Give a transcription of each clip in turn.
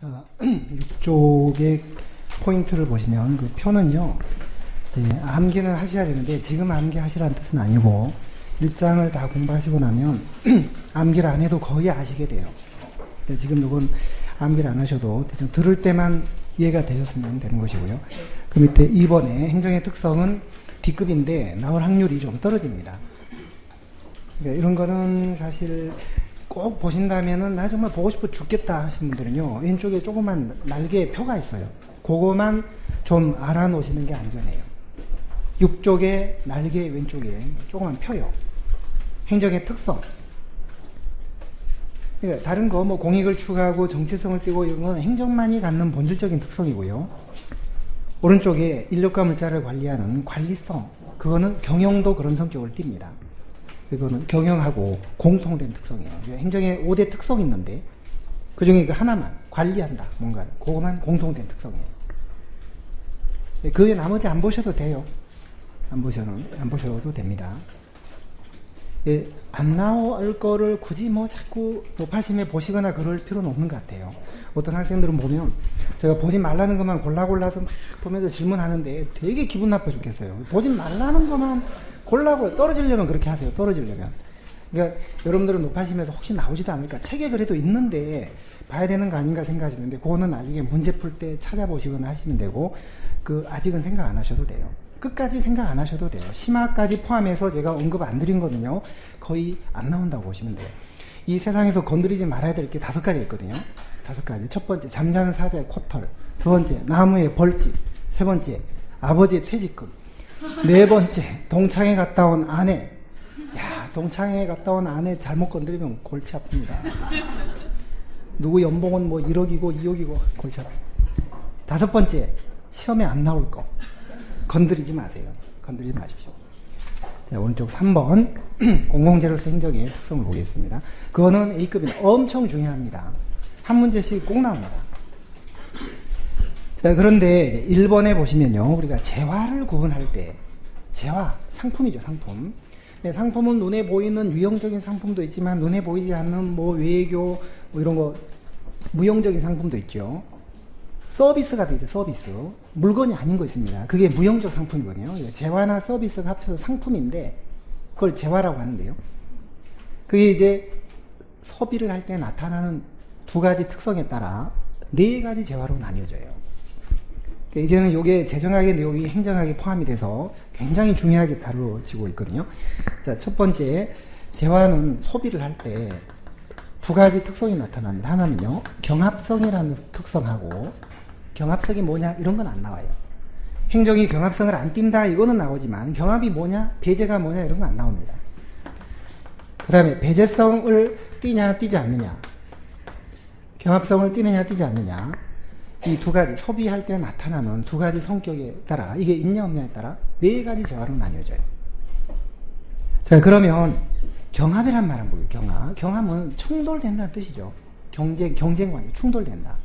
자, 6쪽의 포인트를 보시면 그 표는요, 암기는 하셔야 되는데 지금 암기하시라는 뜻은 아니고 1장을 다 공부하시고 나면 암기를 안 해도 거의 아시게 돼요. 지금 이건 암기를 안 하셔도 대충 들을 때만 이해가 되셨으면 되는 것이고요. 그 밑에 2번에 행정의 특성은 B급인데 나올 확률이 좀 떨어집니다. 그러니까 이런 거는 사실 꼭 보신다면은 나 정말 보고 싶어 죽겠다 하시는 분들은요, 왼쪽에 조그만 날개 표가 있어요. 그거만 좀 알아놓으시는 게 안전해요. 6쪽의 날개 왼쪽에 조그만 표요. 행정의 특성. 그러니까 다른 거 뭐 공익을 추구하고 정체성을 띠고 이런 건 행정만이 갖는 본질적인 특성이고요. 오른쪽에 인력과 물자를 관리하는 관리성. 그거는 경영도 그런 성격을 띱니다. 이거는 경영하고 공통된 특성이에요. 행정에 5대 특성이 있는데 그 중에 그 하나만 관리한다. 뭔가를. 그거만 공통된 특성이에요. 그 외에 나머지 안 보셔도 돼요. 안 보셔도 됩니다. 예, 안 나올 거를 굳이 뭐 자꾸 높아심에 보시거나 그럴 필요는 없는 것 같아요. 어떤 학생들은 보면 제가 보지 말라는 것만 골라서 막 보면서 질문하는데 되게 기분 나빠 죽겠어요. 보지 말라는 것만 골라고 떨어지려면 그렇게 하세요. 떨어지려면. 그러니까 여러분들은 높아심에서 혹시 나오지도 않을까. 책에 그래도 있는데 봐야 되는 거 아닌가 생각하시는데 그거는 나중에 문제 풀 때 찾아보시거나 하시면 되고 아직은 생각 안 하셔도 돼요. 끝까지 생각 안 하셔도 돼요. 심화까지 포함해서 제가 언급 안 드린 거는요, 거의 안 나온다고 보시면 돼요. 이 세상에서 건드리지 말아야 될 게 5가지 있거든요. 5가지. 첫 번째, 잠자는 사자의 코털. 두 번째, 나무의 벌집. 세 번째, 아버지의 퇴직금. 네 번째, 동창회 갔다 온 아내. 야, 동창회 갔다 온 아내 잘못 건드리면 골치 아픕니다. 누구 연봉은 뭐 1억이고 2억이고 골치 아픕니다. 5번째, 시험에 안 나올 거. 건드리지 마세요. 건드리지 마십시오. 자, 오른쪽 3번 공공재료서 행정의 특성을 보겠습니다. 그거는 A급이 엄청 중요합니다. 한 문제씩 꼭 나옵니다. 자, 그런데 1번에 보시면요, 우리가 재화를 구분할 때, 재화, 상품이죠, 상품. 네, 상품은 눈에 보이는 유형적인 상품도 있지만 눈에 보이지 않는 뭐 외교 뭐 이런 거 무형적인 상품도 있죠. 서비스가 되죠. 서비스. 물건이 아닌 거 있습니다. 그게 무형적 상품이거든요. 재화나 서비스가 합쳐서 상품인데 그걸 재화라고 하는데요. 그게 이제 소비를 할 때 나타나는 2가지 특성에 따라 4가지 재화로 나뉘어져요. 이제는 이게 재정학의 내용이 행정학에 포함이 돼서 굉장히 중요하게 다루어지고 있거든요. 자, 첫 번째, 재화는 소비를 할 때 2가지 특성이 나타납니다. 하나는요, 경합성이라는 특성하고, 경합성이 뭐냐 이런 건 안 나와요. 행정이 경합성을 안 띈다 이거는 나오지만 경합이 뭐냐, 배제가 뭐냐 이런 건 안 나옵니다. 그 다음에 배제성을 띄냐 띄지 않느냐, 경합성을 띄느냐 띄지 않느냐, 이 2가지 소비할 때 나타나는 2가지 성격에 따라 이게 있냐 없냐에 따라 4가지 재화로 나뉘어져요. 자, 그러면 경합이란 말은 뭐예요? 경합은 충돌된다는 뜻이죠. 경쟁관계 충돌된다.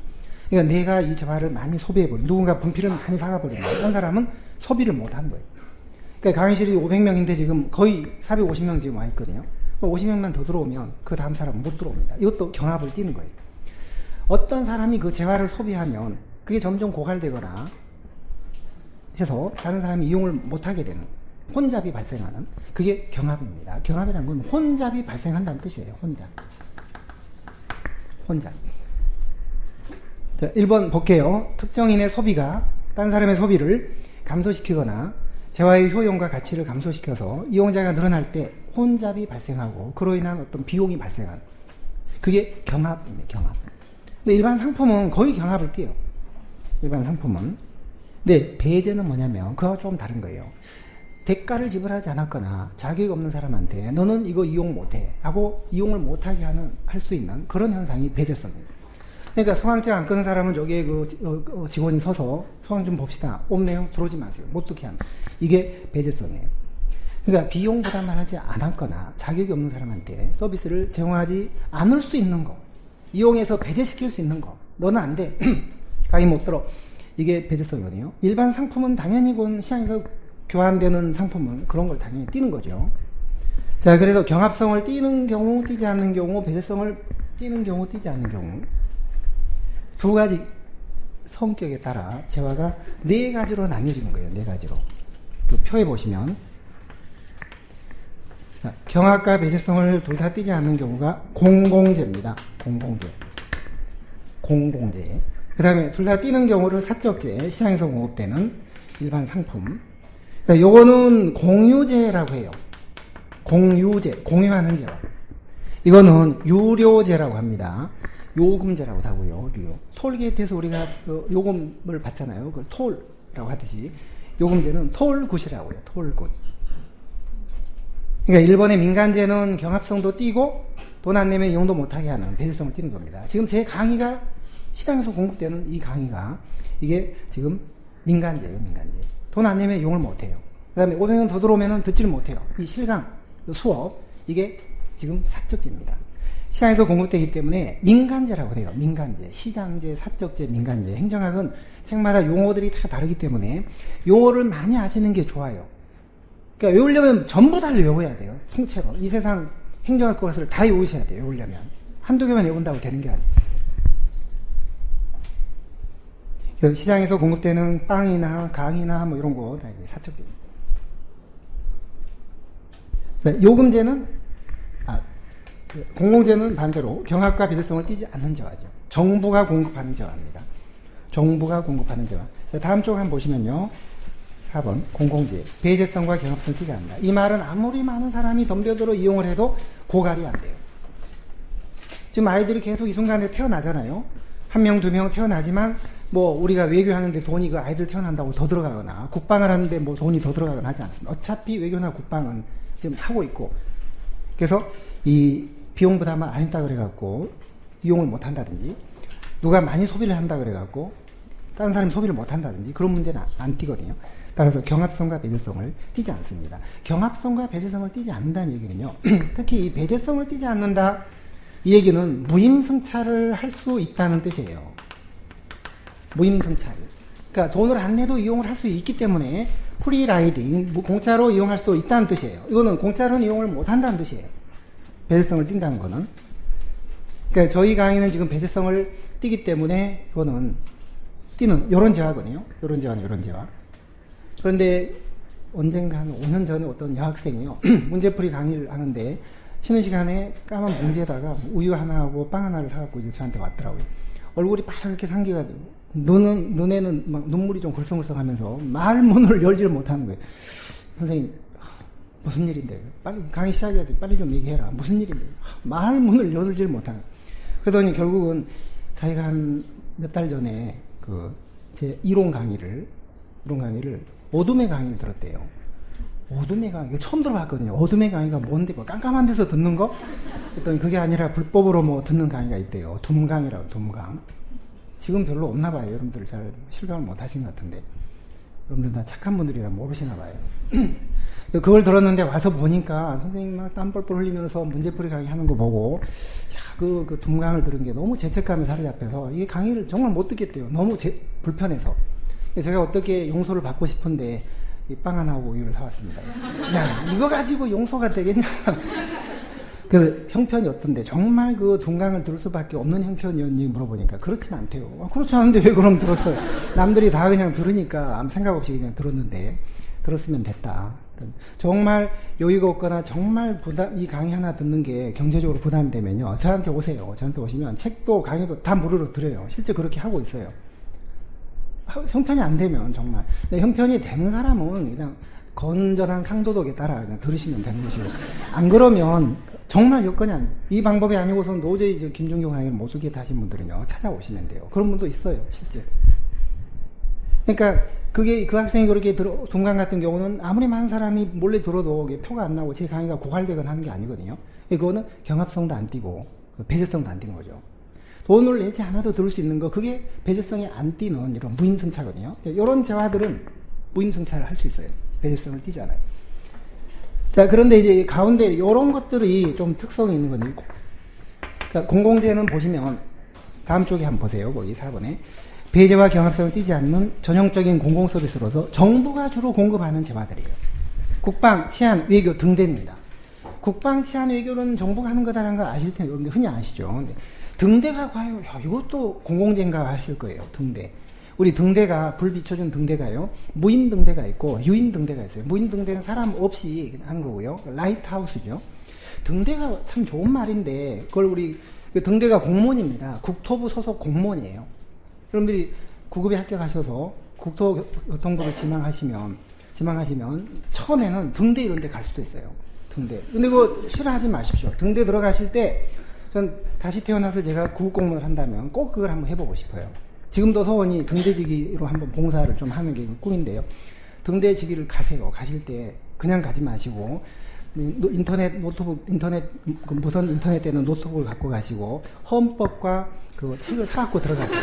그러니까 내가 이 재화를 많이 소비해버리면 누군가 분필을 많이 사가버리면 어떤 사람은 소비를 못하는 거예요. 그러니까 강의실이 500명인데 지금 거의 450명 지금 와 있거든요. 50명만 더 들어오면 그 다음 사람은 못 들어옵니다. 이것도 경합을 띄는 거예요. 어떤 사람이 그 재화를 소비하면 그게 점점 고갈되거나 해서 다른 사람이 이용을 못하게 되는 혼잡이 발생하는, 그게 경합입니다. 경합이라는 건 혼잡이 발생한다는 뜻이에요. 혼잡. 자, 1번 볼게요. 특정인의 소비가 다른 사람의 소비를 감소시키거나 재화의 효용과 가치를 감소시켜서 이용자가 늘어날 때 혼잡이 발생하고 그로 인한 어떤 비용이 발생하는, 그게 경합입니다. 경합. 근데 일반 상품은 거의 경합을 띄어요. 일반 상품은. 근데 배제는 뭐냐면 그거와 좀 다른 거예요. 대가를 지불하지 않았거나 자격이 없는 사람한테 너는 이거 이용 못해 하고 이용을 못하게 할 수 있는 그런 현상이 배제성입니다. 그러니까 소방증 안 끄는 사람은 저기에 직원이 서서 소방 좀 봅시다. 없네요. 들어오지 마세요. 못 듣게 하는. 이게 배제성이에요. 그러니까 비용 부담을 하지 않았거나 자격이 없는 사람한테 서비스를 제공하지 않을 수 있는 거, 이용해서 배제시킬 수 있는 거, 너는 안 돼. 강의 못 들어. 이게 배제성이거든요. 일반 상품은 당연히 시장에서 교환되는 상품은 그런 걸 당연히 띄는 거죠. 자, 그래서 경합성을 띄는 경우, 띄지 않는 경우, 배제성을 띄는 경우, 띄지 않는 경우. 두 가지 성격에 따라 재화가 네 가지로 나뉘어지는 거예요. 네 가지로. 그 표에 보시면 자, 경합과 배제성을 둘 다 띠지 않는 경우가 공공재입니다. 공공재. 그 다음에 둘 다 띠는 경우를 사적재, 시장에서 공급되는 일반 상품. 요거는 공유재라고 해요. 공유재, 공유하는 재화. 이거는 유료재라고 합니다. 요금제라고도 하고요. 톨게이트에서 우리가 그 요금을 받잖아요. 그걸 톨이라고 하듯이 요금제는 톨굿이라고 해요. 톨굿. 그러니까 일본의 민간제는 경합성도 띄고 돈 안 내면 이용도 못하게 하는 배제성을 띄는 겁니다. 지금 제 강의가 시장에서 공급되는 이 강의가 이게 지금 민간제예요. 민간제. 돈 안 내면 이용을 못해요. 그 다음에 500원 더 들어오면 듣지를 못해요. 이 실강, 수업 이게 지금 사적제입니다. 시장에서 공급되기 때문에 민간제라고 해요. 민간제, 시장제, 사적제, 민간제. 행정학은 책마다 용어들이 다 다르기 때문에 용어를 많이 아시는 게 좋아요. 그러니까 외우려면 전부 다 외워야 돼요. 통째로. 이 세상 행정학 것을 다 외우셔야 돼요. 외우려면. 한두 개만 외운다고 되는 게 아니에요. 그래서 시장에서 공급되는 빵이나 강이나 뭐 이런 거 다 사적제. 요금제는 공공재는 반대로 경합과 배제성을 띠지 않는 재화죠. 정부가 공급하는 재화입니다. 정부가 공급하는 재화. 다음 쪽 한번 보시면요. 4번 공공재. 배제성과 경합성 띠지 않는다. 이 말은 아무리 많은 사람이 덤벼들어 이용을 해도 고갈이 안 돼요. 지금 아이들이 계속 이 순간에 태어나잖아요. 한 명, 두 명 태어나지만 뭐 우리가 외교하는데 돈이 그 아이들 태어난다고 더 들어가거나 국방을 하는데 뭐 돈이 더 들어가거나 하지 않습니다. 어차피 외교나 국방은 지금 하고 있고 그래서 이 비용 부담을 안 했다 그래갖고 이용을 못 한다든지 누가 많이 소비를 한다 그래갖고 다른 사람이 소비를 못 한다든지 그런 문제는 안 띄거든요. 따라서 경합성과 배제성을 띄지 않습니다. 경합성과 배제성을 띄지 않는다는 얘기는요. 특히 이 배제성을 띄지 않는다 이 얘기는 무임승차를 할 수 있다는 뜻이에요. 무임승차를. 그러니까 돈을 안 내도 이용을 할 수 있기 때문에 프리라이딩, 공짜로 이용할 수도 있다는 뜻이에요. 이거는 공짜로는 이용을 못 한다는 뜻이에요. 배제성을 띈다는 거는. 그러니까 저희 강의는 지금 배제성을 띄기 때문에 이거는 띄는 요런 재화거든요. 요런 재화는 요런 재화. 그런데 언젠가 한 5년 전에 어떤 여학생이요. 문제풀이 강의를 하는데 쉬는 시간에 까만 봉지에다가 우유 하나하고 빵 하나를 사갖고 이제 저한테 왔더라고요. 얼굴이 빨갛게 상기가 되고 눈에는 막 눈물이 좀 글썽글썽하면서 말문을 열지를 못하는 거예요. 선생님 무슨 일인데 빨리 강의 시작해야 돼. 빨리 좀 얘기해라. 무슨 일인데 말문을 열지를 못하는 거예요. 그러더니 결국은 자기가 한 몇 달 전에 그 제 이론 강의를 어둠의 강의를 들었대요. 어둠의 강의 처음 들어봤거든요. 어둠의 강의가 뭔데 뭐 깜깜한 데서 듣는 거? 그랬더니 그게 아니라 불법으로 뭐 듣는 강의가 있대요. 둠강이라고. 둠강. 지금 별로 없나 봐요. 여러분들 잘 실감을 못 하신 것 같은데 여러분들 다 착한 분들이라 모르시나 봐요. 그걸 들었는데 와서 보니까 선생님 막 땀 뻘뻘 흘리면서 문제풀이 강의 하는 거 보고 야, 그 둠강을 들은 게 너무 죄책감에 사로잡혀서 이게 강의를 정말 못 듣겠대요. 너무 불편해서. 제가 어떻게 용서를 받고 싶은데 이 빵 하나하고 우유를 사왔습니다. 야, 이거 가지고 용서가 되겠냐? 그래서 형편이 어떤데 정말 그 둔강을 들을 수밖에 없는 형편이었니 물어보니까 그렇진 않대요. 그렇지 않은데 왜 그럼 들었어요? 남들이 다 그냥 들으니까 아무 생각 없이 그냥 들었는데 들었으면 됐다. 정말 여유가 없거나 정말 이 강의 하나 듣는 게 경제적으로 부담이 되면요. 저한테 오세요. 저한테 오시면 책도 강의도 다 무료로 드려요. 실제 그렇게 하고 있어요. 형편이 안 되면 정말. 근데 형편이 되는 사람은 그냥 건전한 상도덕에 따라 그냥 들으시면 되는 것이고 안 그러면 정말 여건이 이 방법이 아니고선 도저히 김종교 강의를 못 듣겠다 하신 분들은요 찾아오시면 돼요. 그런 분도 있어요 실제. 그러니까 그게 그 학생이 그렇게 둔강 같은 경우는 아무리 많은 사람이 몰래 들어도 표가 안 나고 제 강의가 고갈되거나 하는 게 아니거든요. 그거는 경합성도 안 띄고 배제성도 안 띄는 거죠. 돈을 내지 않아도 들을 수 있는 거 그게 배제성이 안 띄는 이런 무임승차거든요. 이런 재화들은 무임승차를 할 수 있어요. 배제성을 띄지 않아요. 자, 그런데 이제 가운데 이런 것들이 좀 특성이 있는 건데, 그러니까 공공재는 보시면 다음 쪽에 한번 보세요. 거기 4번에 배제와 경합성을 띄지 않는 전형적인 공공서비스로서 정부가 주로 공급하는 재화들이에요. 국방, 치안, 외교 등등입니다. 국방, 치안, 외교는 정부가 하는 거다라는 걸 아실 텐데 여러분들 흔히 아시죠. 등대가 과연, 야, 이것도 공공재인가 하실 거예요. 등대. 우리 등대가, 불 비춰준 등대가요, 무인 등대가 있고 유인 등대가 있어요. 무인 등대는 사람 없이 하는 거고요. 라이트하우스죠. 등대가 참 좋은 말인데, 그걸 우리, 등대가 공무원입니다. 국토부 소속 공무원이에요. 여러분들이 구급에 합격하셔서 국토교통부를 지망하시면 처음에는 등대 이런 데 갈 수도 있어요. 등대. 근데 그거 싫어하지 마십시오. 등대 들어가실 때, 전 다시 태어나서 제가 구급공무원을 한다면 꼭 그걸 한번 해보고 싶어요. 지금도 소원이 등대지기로 한번 봉사를 좀 하는 게 꿈인데요. 등대지기를 가세요. 가실 때 그냥 가지 마시고, 무선 인터넷 때는 노트북을 갖고 가시고, 헌법과 그 책을 사갖고 들어가세요.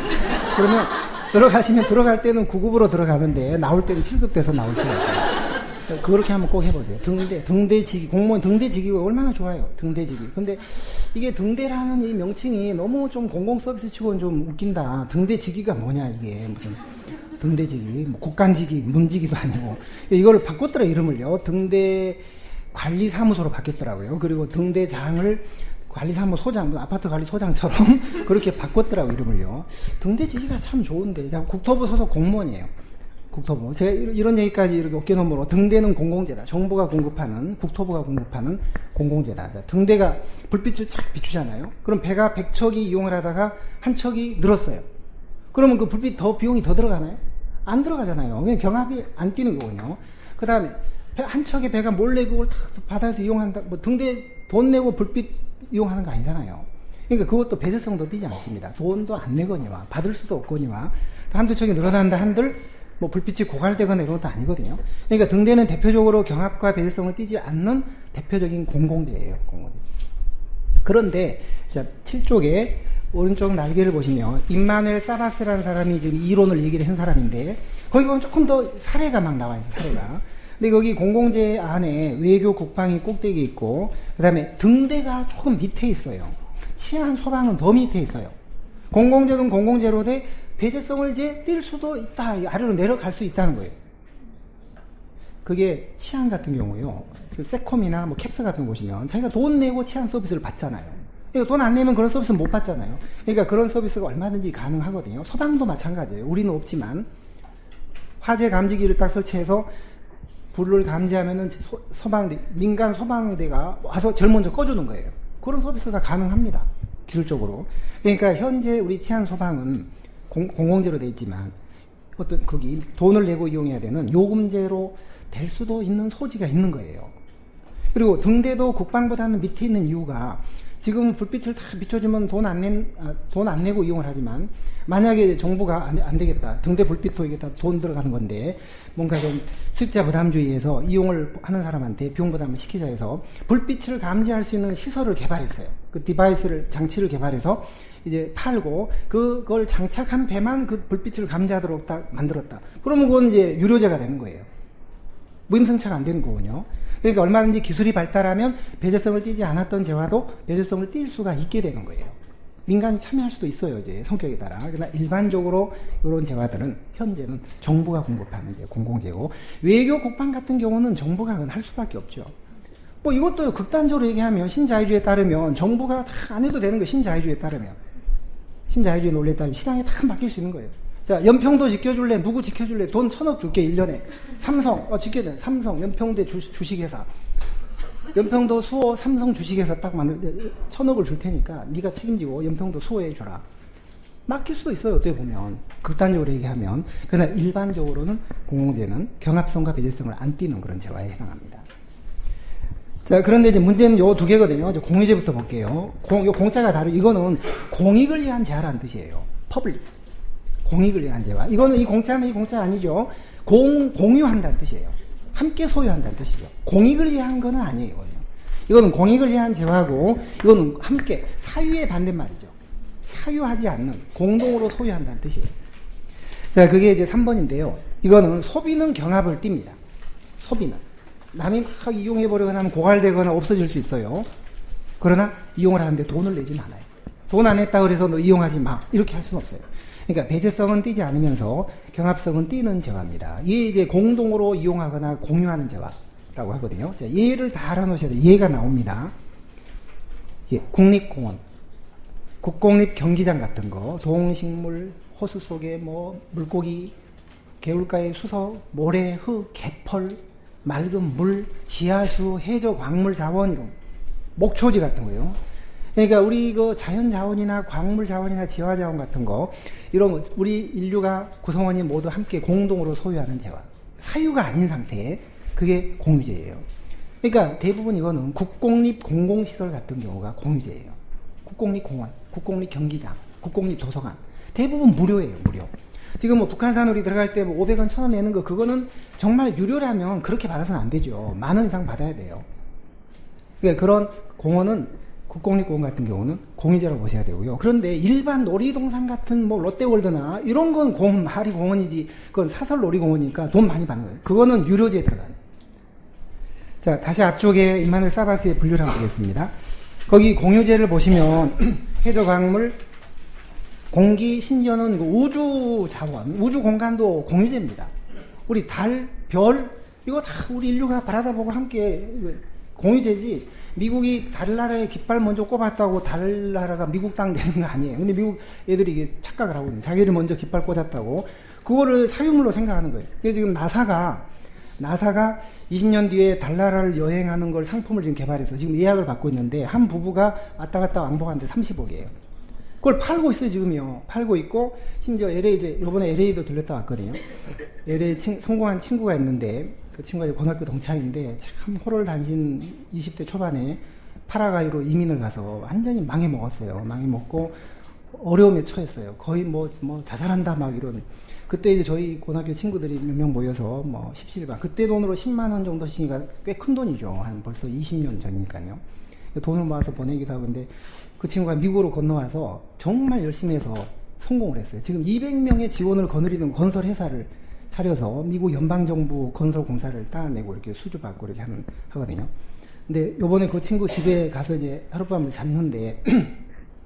그러면 들어가시면 들어갈 때는 9급으로 들어가는데 나올 때는 7급 돼서 나올 수가 있어요. 그렇게 한번 꼭 해보세요. 등대지기, 공무원 등대지기가 얼마나 좋아요. 등대지기. 근데 이게 등대라는 이 명칭이 너무 좀 공공서비스 치고는 좀 웃긴다. 등대지기가 뭐냐, 이게. 무슨 등대지기, 뭐 곡간지기, 문지기도 아니고. 이걸 바꿨더라, 이름을요. 등대 관리사무소로 바뀌었더라고요. 그리고 등대장을 관리사무소장, 아파트 관리소장처럼 그렇게 바꿨더라고요, 이름을요. 등대지기가 참 좋은데, 제가 국토부 소속 공무원이에요. 국토부. 제가 이런 얘기까지 이렇게 어깨너머로, 등대는 공공재다. 정부가 공급하는, 국토부가 공급하는 공공재다. 자, 등대가 불빛을 착 비추잖아요. 그럼 배가 100척이 이용을 하다가 한 척이 늘었어요. 그러면 그 불빛 비용이 더 들어가나요? 안 들어가잖아요. 그냥 경합이 안 뛰는 거군요. 그 다음에 한 척의 배가 몰래 그걸 다 바다에서 이용한다. 뭐 등대 돈 내고 불빛 이용하는 거 아니잖아요. 그러니까 그것도 배제성도 띄지 않습니다. 돈도 안 내거니와 받을 수도 없거니와 한두 척이 늘어난다 한들 뭐 불빛이 고갈되거나 이런 것도 아니거든요. 그러니까 등대는 대표적으로 경합과 배제성을 띄지 않는 대표적인 공공재예요. 공공재. 그런데 자 7쪽에 오른쪽 날개를 보시면 임마누엘 사바스라는 사람이 지금 이론을 얘기를 한 사람인데 거기 보면 조금 더 사례가 막 나와 있어요. 사례가. 근데 여기 공공재 안에 외교 국방이 꼭대기 있고 그 다음에 등대가 조금 밑에 있어요. 치안 소방은 더 밑에 있어요. 공공재는 공공재로 돼 배제성을 이제 뛸 수도 있다. 아래로 내려갈 수 있다는 거예요. 그게 치안 같은 경우요. 세콤이나 뭐 캡스 같은 거 보시면 자기가 돈 내고 치안 서비스를 받잖아요. 그러니까 돈 안 내면 그런 서비스는 못 받잖아요. 그러니까 그런 서비스가 얼마든지 가능하거든요. 소방도 마찬가지예요. 우리는 없지만 화재 감지기를 딱 설치해서 불을 감지하면은 소방대, 민간 소방대가 와서 제일 먼저 꺼주는 거예요. 그런 서비스가 가능합니다. 기술적으로. 그러니까 현재 우리 치안 소방은 공공재로 돼 있지만 어떤 거기 돈을 내고 이용해야 되는 요금제로 될 수도 있는 소지가 있는 거예요. 그리고 등대도 국방보다는 밑에 있는 이유가 지금 불빛을 다 비춰주면 돈 안 내고 이용을 하지만 만약에 정부가 안 되겠다. 등대 불빛도 이게 다 돈 들어가는 건데 뭔가 좀 수익자 부담주의에서 이용을 하는 사람한테 비용 부담을 시키자 해서 불빛을 감지할 수 있는 시설을 개발했어요. 그 장치를 개발해서 이제 팔고 그걸 장착한 배만 그 불빛을 감지하도록 딱 만들었다. 그러면 그건 이제 유료재가 되는 거예요. 무임승차가 안 되는 거군요. 그러니까 얼마든지 기술이 발달하면 배제성을 띄지 않았던 재화도 배제성을 띌 수가 있게 되는 거예요. 민간이 참여할 수도 있어요, 이제 성격에 따라. 그러나 일반적으로 이런 재화들은 현재는 정부가 공급하는 이제 공공재고, 외교 국방 같은 경우는 정부가 할 수밖에 없죠. 뭐 이것도 극단적으로 얘기하면 신자유주의에 따르면 정부가 다 안 해도 되는 거예요. 신자유주의에 따르면. 신자유주의 논리에 따르면 시장에 다 맡길 수 있는 거예요. 자, 연평도 지켜줄래? 누구 지켜줄래? 돈 1,000억 줄게, 1년에. 삼성, 지켜야 삼성, 연평대 주식회사. 연평도 수호 삼성 주식회사 딱 1,000억을 줄 테니까 네가 책임지고 연평도 수호해 줘라. 맡길 수도 있어요, 어떻게 보면. 극단적으로 얘기하면. 그러나 일반적으로는 공공재는 경합성과 배제성을 안 띠는 그런 재화에 해당합니다. 자, 그런데 이제 문제는 요 두 개거든요. 이제 공유재부터 볼게요. 요 공짜가 이거는 공익을 위한 재화라는 뜻이에요. 퍼블릭. 공익을 위한 재화. 이거는 이 공짜는 이 공짜 아니죠. 공유한다는 뜻이에요. 함께 소유한다는 뜻이죠. 공익을 위한 거는 아니에요. 이거는 공익을 위한 재화고, 이거는 함께 사유의 반대말이죠. 사유하지 않는, 공동으로 소유한다는 뜻이에요. 자, 그게 이제 3번인데요. 이거는 소비는 경합을 띱니다. 소비는. 남이 막 이용해버리거나 하면 고갈되거나 없어질 수 있어요. 그러나 이용을 하는데 돈을 내진 않아요. 돈 안 냈다 그래서 너 이용하지 마. 이렇게 할 수는 없어요. 그러니까 배제성은 띄지 않으면서 경합성은 띄는 재화입니다. 이게 이제 공동으로 이용하거나 공유하는 재화라고 하거든요. 자, 예를 다 알아놓으셔야 돼요. 예가 나옵니다. 예, 국립공원. 국공립 경기장 같은 거, 동식물, 호수 속에 뭐 물고기, 개울가의 수석, 모래, 흙, 개펄, 맑은 물, 지하수, 해저, 광물 자원, 이런 목초지 같은 거요. 그러니까 우리 그 자연 자원이나 광물 자원이나 지화 자원 같은 거, 이런 거 우리 인류가 구성원이 모두 함께 공동으로 소유하는 재화, 사유가 아닌 상태에 그게 공유재예요. 그러니까 대부분 이거는 국공립 공공시설 같은 경우가 공유재예요. 국공립 공원, 국공립 경기장, 국공립 도서관, 대부분 무료예요. 무료. 지금 뭐 북한산 우리 들어갈 때 뭐 500원, 1000원 내는 거, 그거는 정말 유료라면 그렇게 받아서는 안 되죠. 10,000원 이상 받아야 돼요. 그러니까 그런 공원은, 국공립공원 같은 경우는 공유재라고 보셔야 되고요. 그런데 일반 놀이동산 같은 뭐 롯데월드나 이런 건 말이 공원이지, 그건 사설 놀이공원이니까 돈 많이 받는 거예요. 그거는 유료재에 들어가요. 자, 다시 앞쪽에 임마누엘 사바스의 분류를 한번 보겠습니다. 거기 공유재를 보시면 해저광물, 공기, 심지어는 우주 자원, 우주 공간도 공유재입니다. 우리 달, 별, 이거 다 우리 인류가 바라다보고 함께 공유재지. 미국이 달나라에 깃발 먼저 꼽았다고 달나라가 미국 땅 되는 거 아니에요. 근데 미국 애들이 이게 착각을 하고 있는, 자기를 먼저 깃발 꽂았다고 그거를 사유물로 생각하는 거예요. 그래서 지금 나사가 20년 뒤에 달나라를 여행하는 걸 상품을 지금 개발해서 지금 예약을 받고 있는데, 한 부부가 왔다 갔다 왕복하는데 30억이에요. 그걸 팔고 있어요. 지금요. 팔고 있고, 심지어 LA, 이제 요번에 LA도 들렸다 왔거든요. LA 성공한 친구가 있는데, 그 친구가 고등학교 동창인데 참 호롤단신 20대 초반에 파라과이로 이민을 가서 완전히 망해 먹었어요. 망해 먹고 어려움에 처했어요. 거의 뭐 자살한다 막 이런. 그때 이제 저희 고등학교 친구들이 몇 명 모여서 뭐 십시일반, 그때 돈으로 10만 원 정도씩이니까 꽤 큰 돈이죠. 한 벌써 20년 전이니까요. 돈을 모아서 보내기도 하고. 근데 그 친구가 미국으로 건너와서 정말 열심히 해서 성공을 했어요. 지금 200명의 직원을 거느리는 건설 회사를 차려서 미국 연방정부 건설공사를 따내고 이렇게 수주받고 이렇게 하거든요. 근데 요번에 그 친구 집에 가서 이제 하룻밤을 잤는데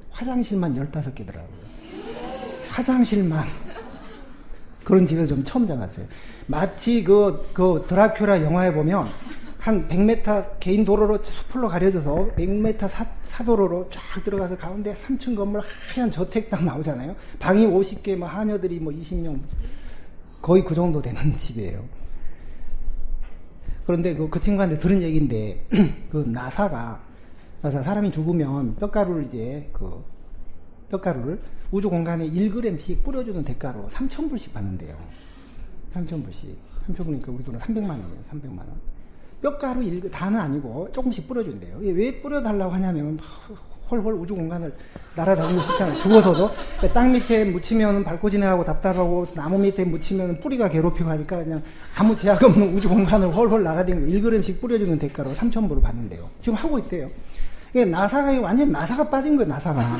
화장실만 15개더라고요. 화장실만. 그런 집에서 좀 처음 자봤어요. 마치 그 드라큘라 영화에 보면 한 100m 개인 도로로 숲으로 가려져서 100m 사도로로 쫙 들어가서 가운데 3층 건물 하얀 저택 딱 나오잖아요. 방이 50개, 뭐 하녀들이 뭐 20명, 거의 그 정도 되는 집이에요. 그런데 그 친구한테 들은 얘기인데, 그 나사가 사람이 죽으면 뼈가루를 우주 공간에 1g씩 뿌려주는 대가로 3,000불씩 받는데요. 3,000불씩. 3,000불이니까 우리 돈은 300만 원이에요. 300만 원. 뼈가루 다는 아니고 조금씩 뿌려준대요. 왜 뿌려달라고 하냐면, 헐헐 우주 공간을 날아다니고 싶잖아요. 죽어서도. 땅 밑에 묻히면 밟고 지나가고 답답하고, 나무 밑에 묻히면 뿌리가 괴롭히고 하니까 그냥 아무 제약 없는 우주 공간을 헐헐 날아다니고 1g씩 뿌려주는 대가로 3,000불을 받는데요. 지금 하고 있대요. 나사가 완전 나사가 빠진 거예요. 나사가.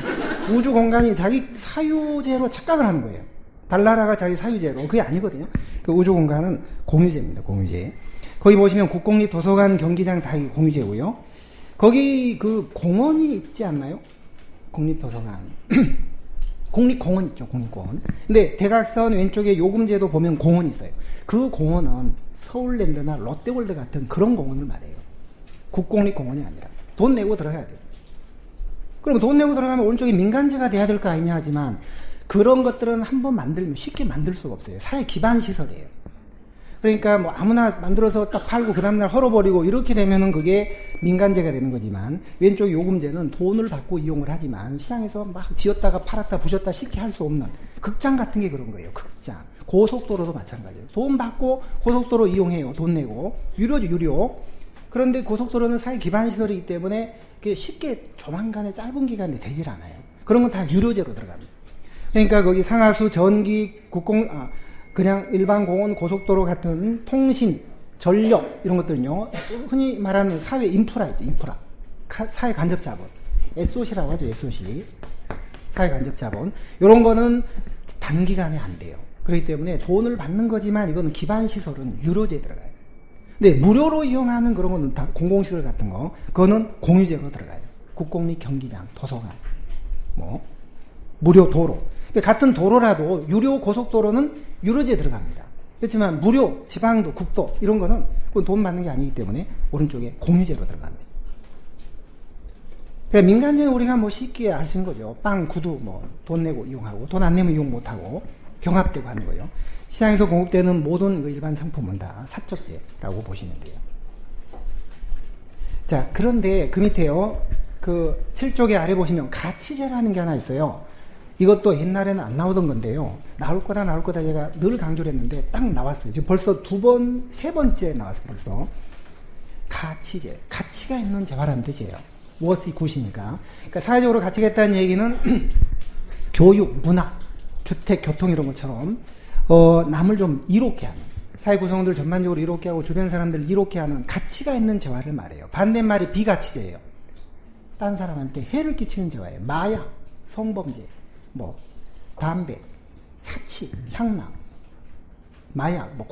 우주 공간이 자기 사유재로 착각을 하는 거예요. 달나라가 자기 사유재로. 그게 아니거든요. 그 우주 공간은 공유재입니다. 공유재. 거기 보시면 국공립 도서관, 경기장 다 공유재고요. 거기 그 공원이 있지 않나요? 국립도서관. 국립공원 있죠. 국립공원. 근데 대각선 왼쪽에 요금제도 보면 공원이 있어요. 그 공원은 서울랜드나 롯데월드 같은 그런 공원을 말해요. 국공립공원이 아니라. 돈 내고 들어가야 돼요. 그럼 돈 내고 들어가면 오른쪽에 민간재가 돼야 될 거 아니냐 하지만, 그런 것들은 한번 만들면 쉽게 만들 수가 없어요. 사회 기반 시설이에요. 그러니까 뭐 아무나 만들어서 딱 팔고 그 다음날 헐어버리고 이렇게 되면은 그게 민간재가 되는 거지만, 왼쪽 요금제는 돈을 받고 이용을 하지만 시장에서 막 지었다가 팔았다 부셨다 쉽게 할 수 없는, 극장 같은 게 그런 거예요. 극장. 고속도로도 마찬가지예요. 돈 받고 고속도로 이용해요. 돈 내고. 유료죠, 유료. 그런데 고속도로는 사회 기반 시설이기 때문에 그게 쉽게 조만간에 짧은 기간에 되질 않아요. 그런 건 다 유료재로 들어갑니다. 그러니까 거기 상하수, 전기, 그냥 일반 공원, 고속도로 같은 통신, 전력 이런 것들은요, 흔히 말하는 사회 인프라예요. 인프라. 사회 간접 자본. SOC라고 하죠. SOC. 사회 간접 자본. 이런 거는 단기간에 안 돼요. 그렇기 때문에 돈을 받는 거지만 이거는 기반 시설은 유료재에 들어가요. 근데 무료로 이용하는 그런 거는 다 공공시설 같은 거, 그거는 공유재로 들어가요. 국공립 경기장, 도서관, 뭐 무료 도로. 같은 도로라도 유료 고속도로는 유료재에 들어갑니다. 그렇지만 무료 지방도, 국도 이런 거는 그건 돈 받는 게 아니기 때문에 오른쪽에 공유재로 들어갑니다. 그러니까 민간재는 우리가 뭐 쉽게 알 수 있는 거죠. 빵, 구두 뭐 돈 내고 이용하고 돈 안 내면 이용 못하고 경합되고 하는 거예요. 시장에서 공급되는 모든 일반 상품은 다 사적재라고 보시면 돼요. 자, 그런데 그 밑에요. 그 7쪽의 아래 보시면 가치재라는 게 하나 있어요. 이것도 옛날에는 안 나오던 건데요. 나올 거다 제가 늘 강조를 했는데 딱 나왔어요. 지금 벌써 세 번째 나왔어요. 벌써. 가치재. 가치가 있는 재화라는 뜻이에요. what's 굿이니까. 그러니까 사회적으로 가치가 있다는 얘기는 교육, 문화, 주택, 교통 이런 것처럼 남을 좀 이롭게 하는, 사회 구성원들 전반적으로 이롭게 하고 주변 사람들 이롭게 하는 가치가 있는 재화를 말해요. 반대말이 비가치재예요. 딴 사람한테 해를 끼치는 재화예요. 마약, 성범죄, 뭐 담배, 사치, 향락, 마약, 뭐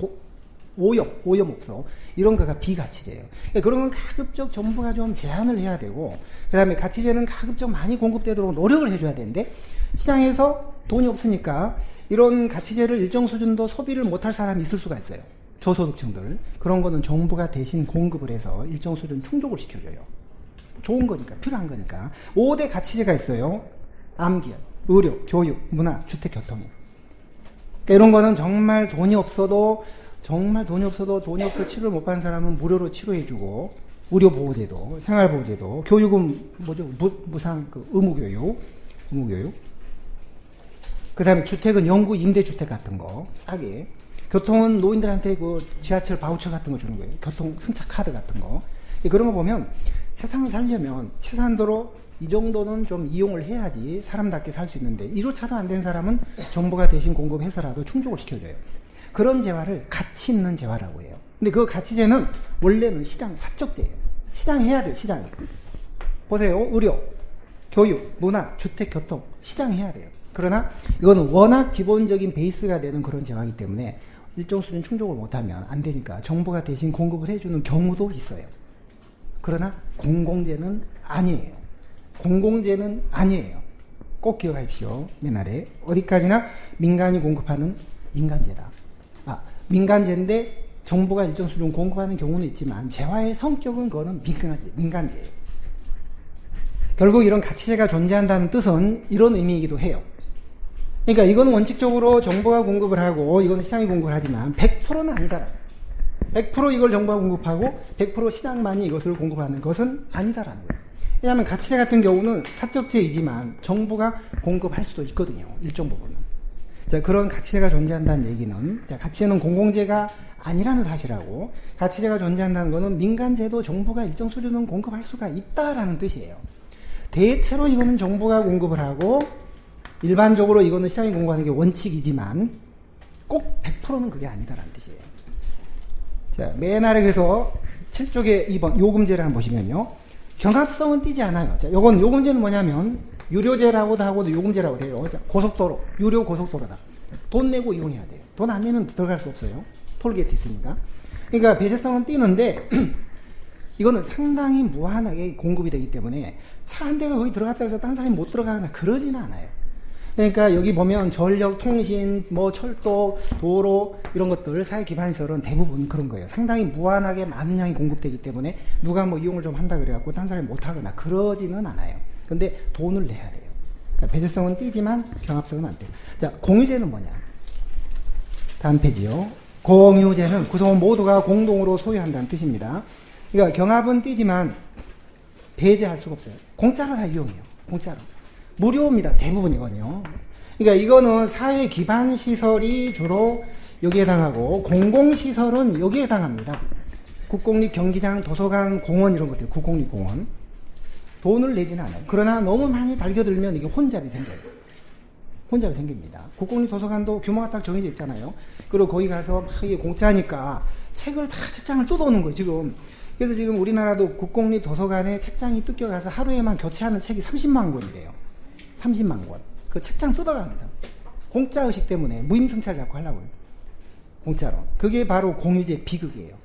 오염옥소 이런 거가 비가치재예요. 그러니까 그런 건 가급적 정부가 좀 제한을 해야 되고, 그 다음에 가치재는 가급적 많이 공급되도록 노력을 해줘야 되는데, 시장에서 돈이 없으니까 이런 가치재를 일정 수준도 소비를 못할 사람이 있을 수가 있어요. 저소득층들. 그런 거는 정부가 대신 공급을 해서 일정 수준 충족을 시켜줘요. 좋은 거니까, 필요한 거니까. 5대 가치재가 있어요. 암기업, 의료, 교육, 문화, 주택, 교통. 그러니까 이런 거는 정말 돈이 없어도 돈이 없어 치료를 못 받는 사람은 무료로 치료해주고, 의료보호제도, 생활보호제도, 교육은 뭐죠? 무상 의무교육. 그 다음에 주택은 영구 임대주택 같은 거 싸게. 교통은 노인들한테 그 지하철 바우처 같은 거 주는 거예요. 교통 승차 카드 같은 거. 그런 거 보면 세상을 살려면 최소한도로 이 정도는 좀 이용을 해야지 사람답게 살 수 있는데, 이조차도 안 된 사람은 정부가 대신 공급해서라도 충족을 시켜줘요. 그런 재화를 가치 있는 재화라고 해요. 근데 그 가치재는 원래는 시장 사적재예요. 시장 해야 돼요. 시장. 보세요. 의료, 교육, 문화, 주택, 교통 시장 해야 돼요. 그러나 이거는 워낙 기본적인 베이스가 되는 그런 재화이기 때문에 일정 수준 충족을 못하면 안 되니까 정부가 대신 공급을 해주는 경우도 있어요. 그러나 공공재는 아니에요. 공공재는 아니에요. 꼭 기억하십시오. 맨날에 어디까지나 민간이 공급하는 민간재다. 민간재인데 정부가 일정 수준 공급하는 경우는 있지만 재화의 성격은 그거는 민간재예요. 결국 이런 가치재가 존재한다는 뜻은 이런 의미이기도 해요. 그러니까 이건 원칙적으로 정부가 공급을 하고 이건 시장이 공급을 하지만 100%는 아니다. 100% 이걸 정부가 공급하고 100% 시장만이 이것을 공급하는 것은 아니다라는 거예요. 왜냐하면 가치재 같은 경우는 사적재이지만 정부가 공급할 수도 있거든요. 일정 부분은. 자, 그런 가치재가 존재한다는 얘기는, 자, 가치재는 공공재가 아니라는 사실하고, 가치재가 존재한다는 것은 민간재도 정부가 일정 수준은 공급할 수가 있다라는 뜻이에요. 대체로 이거는 정부가 공급을 하고 일반적으로 이거는 시장이 공급하는 게 원칙이지만 꼭 100%는 그게 아니다라는 뜻이에요. 자, 맨 아래 그래서 7쪽에 2번 요금제를 한번 보시면요. 경합성은 띄지 않아요. 자, 요금제는 뭐냐면 유료제라고도 하고도 요금제라고 돼요. 자, 고속도로, 유료 고속도로다. 돈 내고 이용해야 돼요. 돈 안 내면 들어갈 수 없어요. 톨게이트 있으니까. 그러니까 배제성은 띄는데 이거는 상당히 무한하게 공급이 되기 때문에 차 한 대가 거기 들어갔다 해서 딴 사람이 못 들어가거나 그러지는 않아요. 그러니까 여기 보면 전력, 통신, 뭐 철도, 도로 이런 것들 사회 기반시설은 대부분 그런 거예요. 상당히 무한하게 많은 양이 공급되기 때문에 누가 뭐 이용을 좀 한다 그래갖고 딴 사람이 못 하거나 그러지는 않아요. 근데 돈을 내야 돼요. 그러니까 배제성은 띄지만 경합성은 안 돼요. 자, 공유제는 뭐냐? 다음 페이지요. 공유제는 구성원 모두가 공동으로 소유한다는 뜻입니다. 그러니까 경합은 띄지만 배제할 수가 없어요. 공짜로 다 이용해요. 공짜로. 무료입니다. 대부분이거든요. 그러니까 이거는 사회 기반 시설이 주로 여기에 해당하고 공공시설은 여기에 해당합니다. 국공립 경기장, 도서관, 공원 이런 것들, 국공립 공원. 돈을 내지는 않아요. 그러나 너무 많이 달겨들면 이게 혼잡이 생겨요. 혼잡이 생깁니다. 국공립 도서관도 규모가 딱 정해져 있잖아요. 그리고 거기 가서 막 이게 공짜니까 책을 다 책장을 뜯어오는 거예요, 지금. 그래서 지금 우리나라도 국공립 도서관에 책장이 뜯겨가서 하루에만 교체하는 책이 30만 권이래요. 30만 권. 그 책장 뜯어가는 거죠. 공짜 의식 때문에 무임승차를 자꾸 하려고요. 공짜로. 그게 바로 공유제 비극이에요.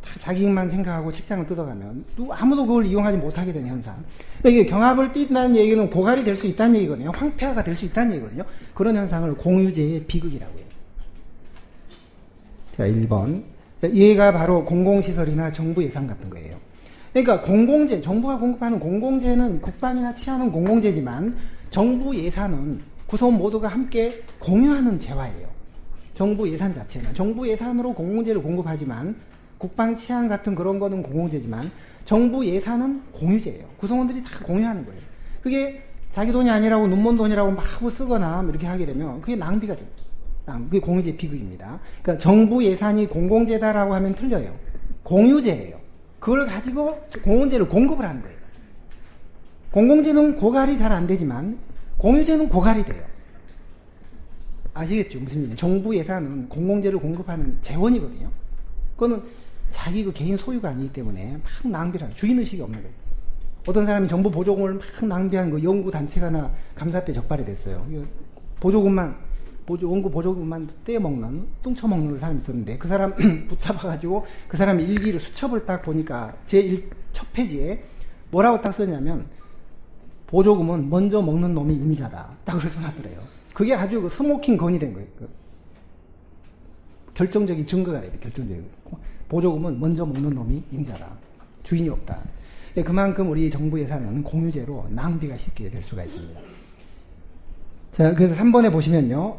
다 자기만 생각하고 책장을 뜯어가면 아무도 그걸 이용하지 못하게 되는 현상. 그러니까 이게 경합을 띄다는 얘기는 고갈이 될 수 있다는 얘기거든요. 황폐화가 될 수 있다는 얘기거든요. 그런 현상을 공유제의 비극이라고 해요. 자, 1번. 얘가 바로 공공시설이나 정부 예산 같은 거예요. 그러니까 공공재, 정부가 공급하는 공공재는 국방이나 치안은 공공재지만 정부 예산은 구성원 모두가 함께 공유하는 재화예요. 정부 예산 자체는. 정부 예산으로 공공재를 공급하지만 국방, 치안 같은 그런 거는 공공재지만 정부 예산은 공유재예요. 구성원들이 다 공유하는 거예요. 그게 자기 돈이 아니라고 눈먼 돈이라고 막 하고 쓰거나 이렇게 하게 되면 그게 낭비가 됩니다. 그게 공유재 비극입니다. 그러니까 정부 예산이 공공재다라고 하면 틀려요. 공유재예요. 그걸 가지고 공공재를 공급을 하는 거예요. 공공재는 고갈이 잘 안 되지만 공유재는 고갈이 돼요. 아시겠죠? 무슨 얘기예요? 정부 예산은 공공재를 공급하는 재원이거든요. 그거는 자기 그 개인 소유가 아니기 때문에 막 낭비를 하는, 주인의식이 없는 거예요. 어떤 사람이 정부 보조금을 막 낭비한 그 연구단체가 하나 감사 때 적발이 됐어요. 원고 보조금만 떼어먹는, 뚱쳐먹는 사람이 있었는데 그 사람 붙잡아가지고 그 사람의 일기를 수첩을 딱 보니까 첫 페이지에 뭐라고 딱 썼냐면 보조금은 먼저 먹는 놈이 임자다. 딱 그래서 놨더래요. 그게 아주 그 스모킹 건이 된 거예요. 결정적인 증거가 돼요. 결정적인. 보조금은 먼저 먹는 놈이 임자다. 주인이 없다. 그만큼 우리 정부 예산은 공유재로 낭비가 쉽게 될 수가 있습니다. 자, 그래서 3번에 보시면요.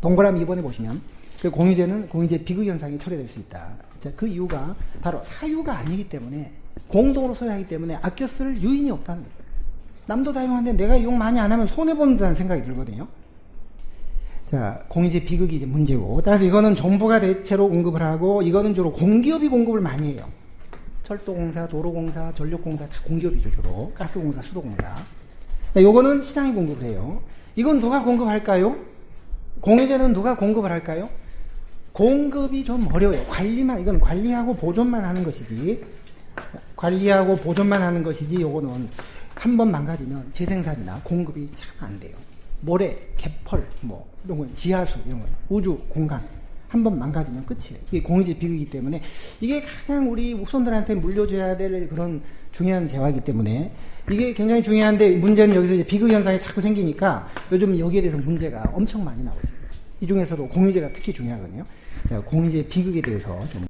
동그라미 2번에 보시면 그 공유재는 공유재 비극 현상이 초래될 수 있다. 자, 그 이유가 바로 사유가 아니기 때문에 공동으로 소유하기 때문에 아껴 쓸 유인이 없다는 거예요. 남도 다 이용하는데 내가 이용 많이 안 하면 손해본다는 생각이 들거든요. 자, 공유재 비극이 이제 문제고, 따라서 이거는 정부가 대체로 공급을 하고, 이거는 주로 공기업이 공급을 많이 해요. 철도공사, 도로공사, 전력공사 다 공기업이죠, 주로. 가스공사, 수도공사. 요거는 시장이 공급을 해요. 이건 누가 공급할까요? 공유재는 누가 공급을 할까요? 공급이 좀 어려워요. 이건 관리하고 보존만 하는 것이지, 요거는 한번 망가지면 재생산이나 공급이 참 안 돼요. 모래, 개펄, 이런 거, 지하수, 이런 거, 우주, 공간. 한번 망가지면 끝이에요. 이게 공유재 비극이기 때문에 이게 가장 우리 후손들한테 물려줘야 될 그런 중요한 재화이기 때문에 이게 굉장히 중요한데 문제는 여기서 이제 비극 현상이 자꾸 생기니까 요즘 여기에 대해서 문제가 엄청 많이 나오죠. 이 중에서도 공유재가 특히 중요하거든요. 자, 공유재 비극에 대해서 좀